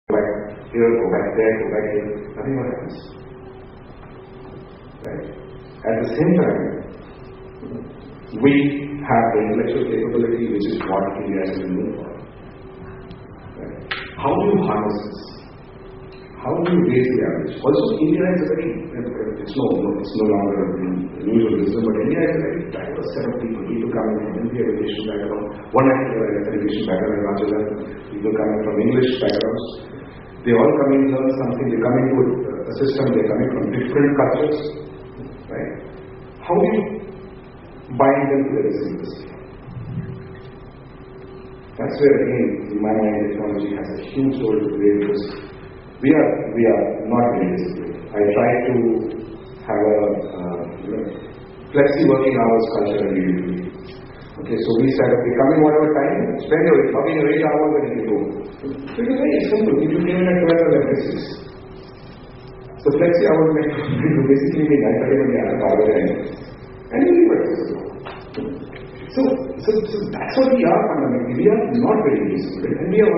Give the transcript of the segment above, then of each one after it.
back here, go back there, go back here. Nothing will happen. Right? At the same time, we have the intellectual capability, which is what India has been known for. Right? How do you harness this? How do you raise the average? Also, India is a very, it's no longer usual wisdom, but India is a very diverse set of people. People coming from Hindi education background, one education background, Rajalan, people coming from English backgrounds. They all come in, learn something, they come into a system, they're coming from different cultures. Right? How do you bind them to the system? That's where, again, in my mind, technology has a huge role to play because we are not very disciplined. I try to have a flexi working hours culture immediately. Okay, so we said, okay, coming whatever time, spend your 8 hours and you go. So it is very simple. If you came in at 12 or at 6. So flexi hours meant to basically be 9:30 when you have hour and you leave it. So that's what we are fundamentally. We are not very disciplined. And we are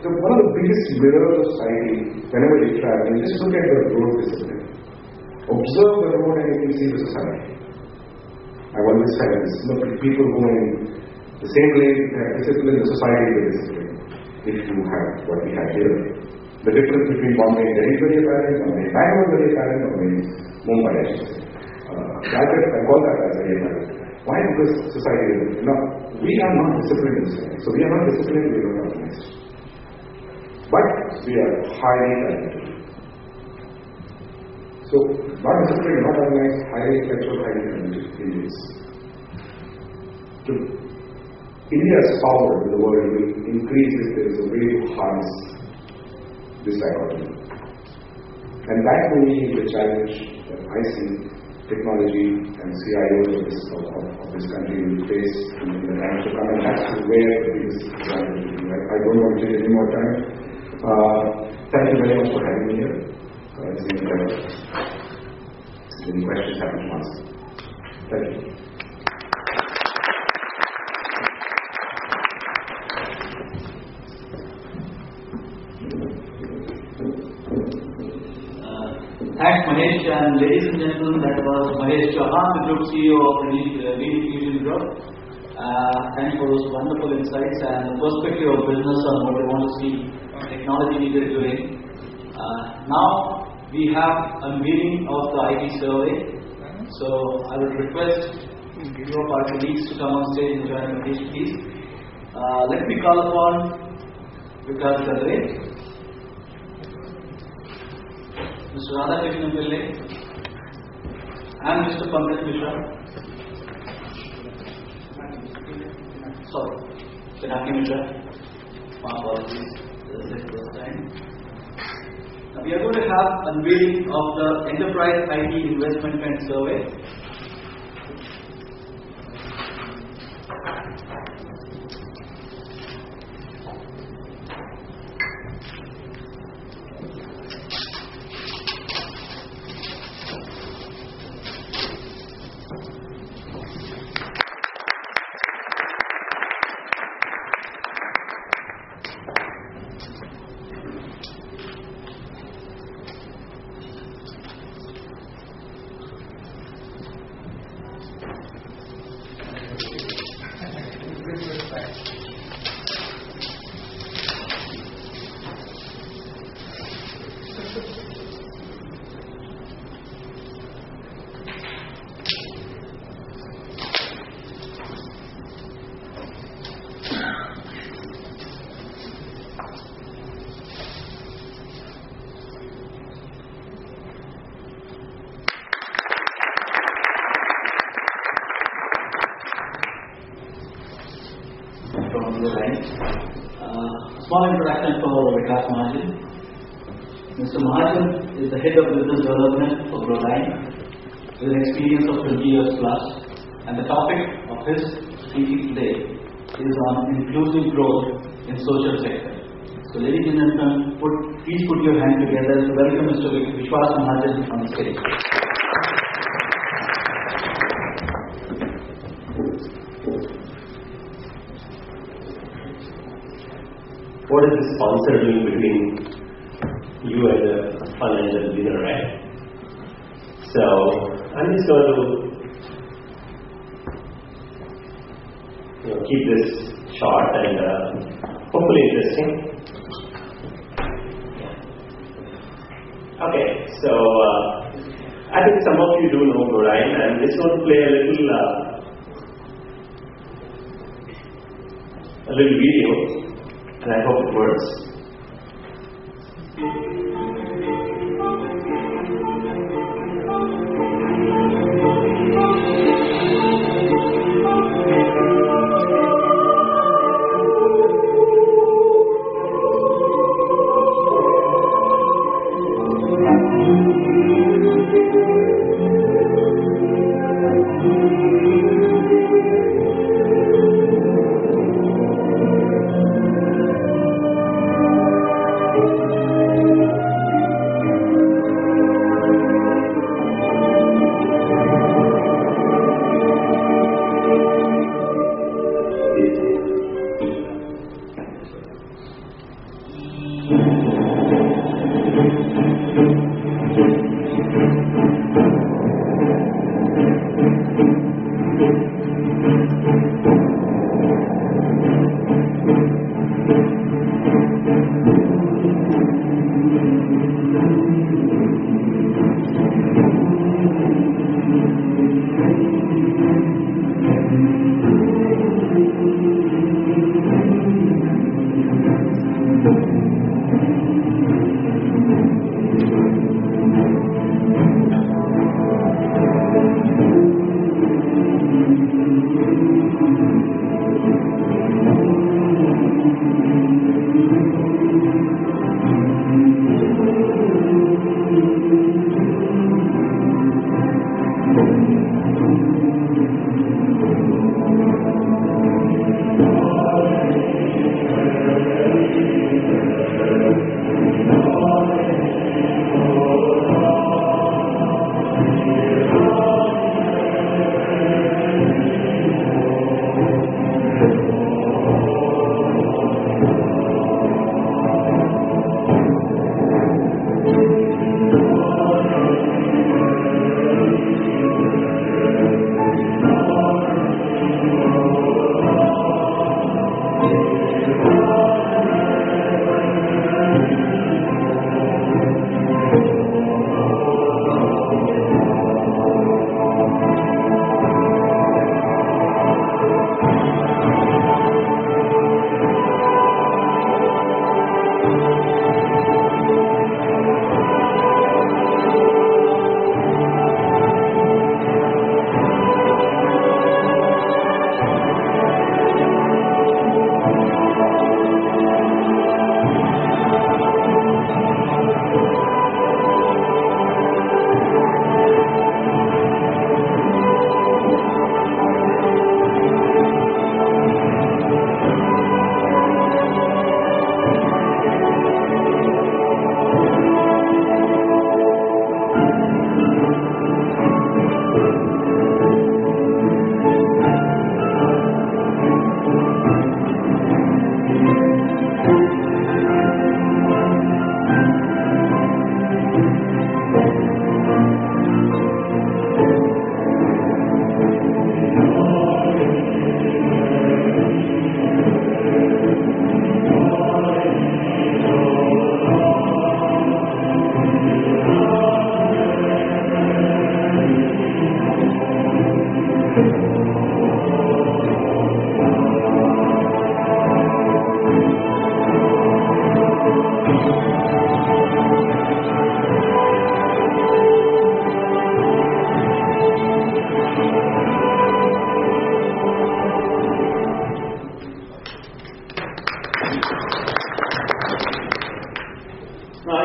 one of the biggest mirrors of society whenever you travel. Just look at the road discipline. Observe the road and you can see the society. I've always said this. Look, people who are in the same lane have discipline, the society will discipline. If you have what we have here, the difference between Bombay and Delhi is very apparent, Bombay and Bangalore is very apparent, Bombay and Mumbai, I should say. I call that as very apparent. Why? Because society is different. Now, we are not disciplined in this way. So we are not disciplined, we are not organized. But we are highly talented. So, not disciplined, not organized, highly intellectual, highly talented Indians. India's power in the world will increase if there is a way to harness this dichotomy. And that will be the challenge that I see technology and CIOs of this country will face in the time to come, and that's where the biggest challenge will be. I don't want to take any more time. Thank you very much for having me here. It's been a pleasure. Any questions, happy to answer. Thank you. Thanks, Mahesh, and ladies and gentlemen, that was Mahesh Chauhan, the Group CEO of the Leading Fusion Group. Thanks for those wonderful insights and the perspective of business on what they want to see technology leaders doing. Now we have a meeting of the IT survey, so I would request few of our colleagues to come on stage and join Mahesh, please. Let me call upon Vikas Gadre, Mr. Radhakrishnan Pillai, and Mr. Pankaj Mishra. Sorry, Pinaki Mishra. My apologies. This is the first time. Now we are going to have unveiling of the Enterprise IT Investment Trend Survey. Small introduction for Vikas Mahajan. Mr. Mahajan is the head of business development for Broline with an experience of 20 years plus, and the topic of his speaking today is on inclusive growth in social sector. So ladies and gentlemen, please put your hand together to welcome Mr. Vishwas Mahajan on the stage. What is the sponsor doing between fun and just dinner, right? So I'm just going to keep this short and hopefully interesting. Okay, so I think some of you do know chlorine. I'm just going to play a little video, and I hope it works.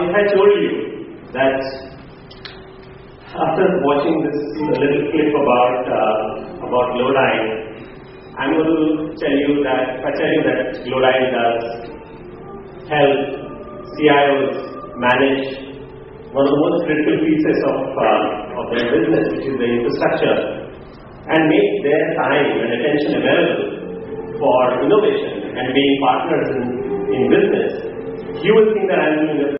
If I told you that after watching this little clip about Glodine, I'm going to tell you that Glodine does help CIOs manage one of the most critical pieces of their business, which is the infrastructure, and make their time and attention available for innovation and being partners in business, you will think that I'm doing